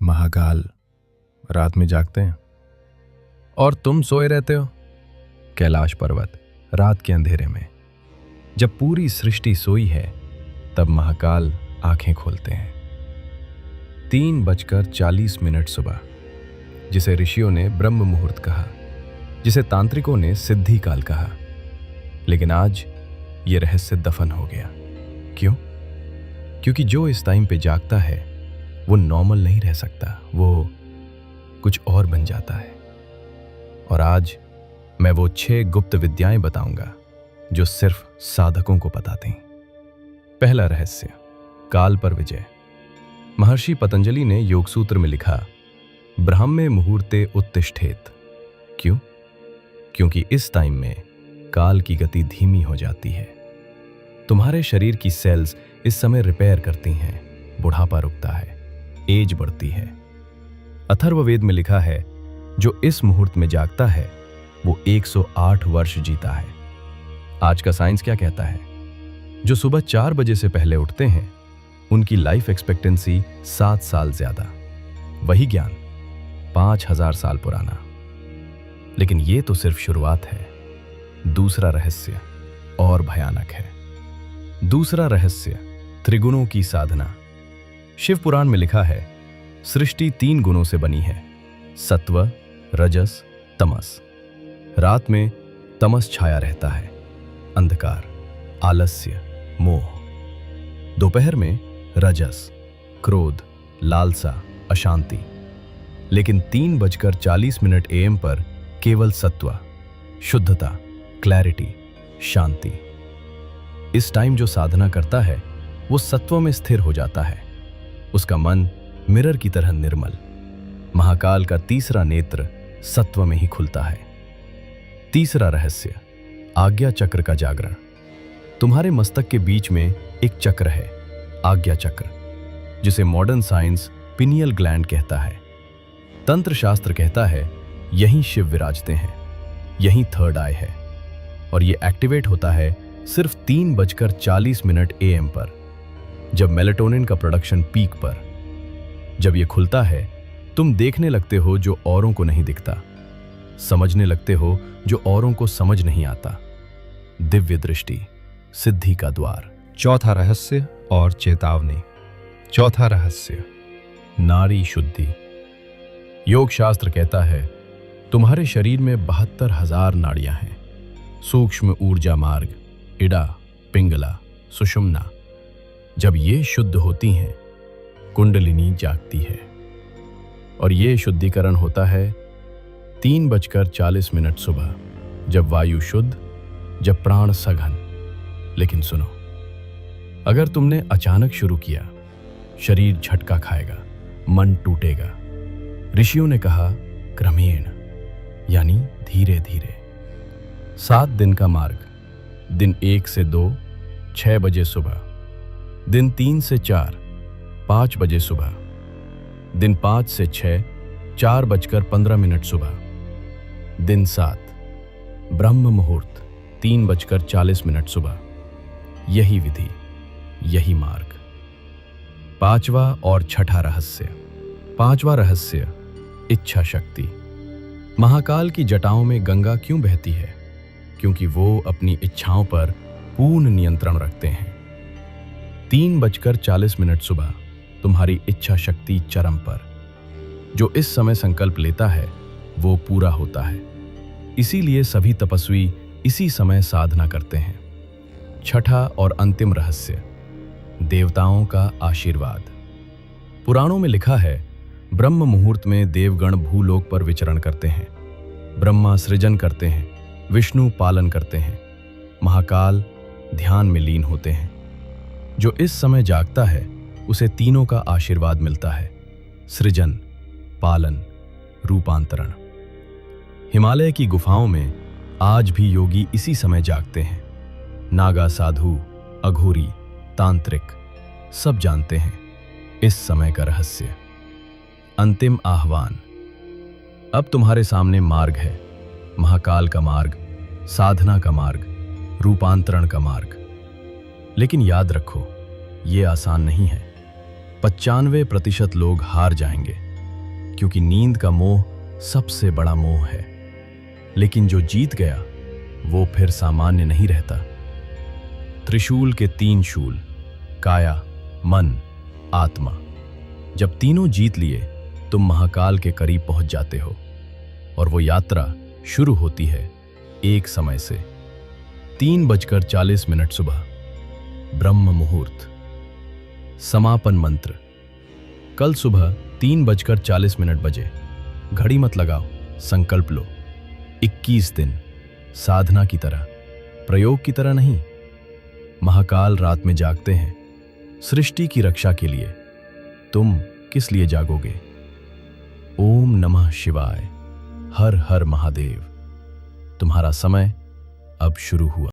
महाकाल रात में जागते हैं और तुम सोए रहते हो। कैलाश पर्वत रात के अंधेरे में जब पूरी सृष्टि सोई है तब महाकाल आंखें खोलते हैं। 3:40 सुबह, जिसे ऋषियों ने ब्रह्म मुहूर्त कहा, जिसे तांत्रिकों ने सिद्धि काल कहा, लेकिन आज ये रहस्य दफन हो गया। क्यों? क्योंकि जो इस टाइम पे जागता है वो नॉर्मल नहीं रह सकता, वो कुछ और बन जाता है। और आज मैं वो 6 गुप्त विद्याएं बताऊंगा जो सिर्फ साधकों को पता थीं। पहला रहस्य, काल पर विजय। महर्षि पतंजलि ने योग सूत्र में लिखा, ब्राह्मे मुहूर्ते उत्तिष्ठेत। क्यों? क्योंकि इस टाइम में काल की गति धीमी हो जाती है। तुम्हारे शरीर की सेल्स इस समय रिपेयर करती हैं, बुढ़ापा रुकता है, एज बढ़ती है। अथर्ववेद में लिखा है, जो इस मुहूर्त में जागता है वो 108 वर्ष जीता है। आज का साइंस क्या कहता है? जो सुबह 4 बजे से पहले उठते हैं उनकी लाइफ एक्सपेक्टेंसी 7 साल ज्यादा। वही ज्ञान 5000 साल पुराना। लेकिन ये तो सिर्फ शुरुआत है। दूसरा रहस्य और भयानक है। दूसरा रहस्य, त्रिगुणों की साधना। शिव पुराण में लिखा है, सृष्टि 3 गुणों से बनी है, सत्व, रजस, तमस। रात में तमस छाया रहता है, अंधकार, आलस्य, मोह। दोपहर में रजस, क्रोध, लालसा, अशांति। लेकिन 3:40 AM पर केवल सत्व, शुद्धता, क्लैरिटी, शांति। इस टाइम जो साधना करता है वो सत्व में स्थिर हो जाता है। उसका मन मिरर की तरह निर्मल। महाकाल का तीसरा नेत्र सत्व में ही खुलता है। तीसरा रहस्य, आज्ञा चक्र का जागरण। तुम्हारे मस्तक के बीच में एक चक्र है, आज्ञा चक्र, जिसे मॉडर्न साइंस पिनियल ग्लैंड कहता है। तंत्र शास्त्र कहता है यहीं शिव विराजते हैं, यहीं थर्ड आई है। और यह एक्टिवेट होता है सिर्फ 3:40 AM पर, जब मेलेटोनिन का प्रोडक्शन पीक पर। जब यह खुलता है तुम देखने लगते हो जो औरों को नहीं दिखता, समझने लगते हो जो औरों को समझ नहीं आता। दिव्य दृष्टि, सिद्धि का द्वार। चौथा रहस्य और चेतावनी। चौथा रहस्य, नारी शुद्धि। योग शास्त्र कहता है तुम्हारे शरीर में 72,000 नाड़ियां हैं। सूक्ष्म ऊर्जा मार्ग, इड़ा, पिंगला, सुषुम्ना। जब ये शुद्ध होती हैं, कुंडलिनी जागती है। और ये शुद्धिकरण होता है 3:40 सुबह, जब वायु शुद्ध, जब प्राण सघन। लेकिन सुनो, अगर तुमने अचानक शुरू किया, शरीर झटका खाएगा, मन टूटेगा। ऋषियों ने कहा क्रमेण, यानी धीरे धीरे। 7 दिन का मार्ग। दिन 1 से 2, 6 बजे सुबह। दिन 3 से 4, 5 बजे सुबह। दिन 5 से 6, 4:15 सुबह। दिन 7, ब्रह्म मुहूर्त, 3:40 सुबह। यही विधि, यही मार्ग। 5वां और छठा रहस्य। 5वां रहस्य, इच्छा शक्ति। महाकाल की जटाओं में गंगा क्यों बहती है? क्योंकि वो अपनी इच्छाओं पर पूर्ण नियंत्रण रखते हैं। 3:40 सुबह तुम्हारी इच्छा शक्ति चरम पर। जो इस समय संकल्प लेता है वो पूरा होता है। इसीलिए सभी तपस्वी इसी समय साधना करते हैं। छठा और अंतिम रहस्य, देवताओं का आशीर्वाद। पुराणों में लिखा है, ब्रह्म मुहूर्त में देवगण भूलोक पर विचरण करते हैं। ब्रह्मा सृजन करते हैं, विष्णु पालन करते हैं, महाकाल ध्यान में लीन होते हैं। जो इस समय जागता है उसे तीनों का आशीर्वाद मिलता है, सृजन, पालन, रूपांतरण। हिमालय की गुफाओं में आज भी योगी इसी समय जागते हैं। नागा साधु, अघोरी, तांत्रिक सब जानते हैं इस समय का रहस्य। अंतिम आह्वान। अब तुम्हारे सामने मार्ग है, महाकाल का मार्ग, साधना का मार्ग, रूपांतरण का मार्ग। लेकिन याद रखो, ये आसान नहीं है। 95% लोग हार जाएंगे, क्योंकि नींद का मोह सबसे बड़ा मोह है। लेकिन जो जीत गया वो फिर सामान्य नहीं रहता। त्रिशूल के 3 शूल, काया, मन, आत्मा, जब तीनों जीत लिए तुम महाकाल के करीब पहुंच जाते हो और वो यात्रा शुरू होती है एक समय से। 3:40 सुबह, ब्रह्म मुहूर्त। समापन मंत्र। कल सुबह 3:40 बजे। घड़ी मत लगाओ, संकल्प लो। 21 दिन, साधना की तरह, प्रयोग की तरह नहीं। महाकाल रात में जागते हैं सृष्टि की रक्षा के लिए। तुम किस लिए जागोगे? ओम नमः शिवाय। हर हर महादेव। तुम्हारा समय अब शुरू हुआ।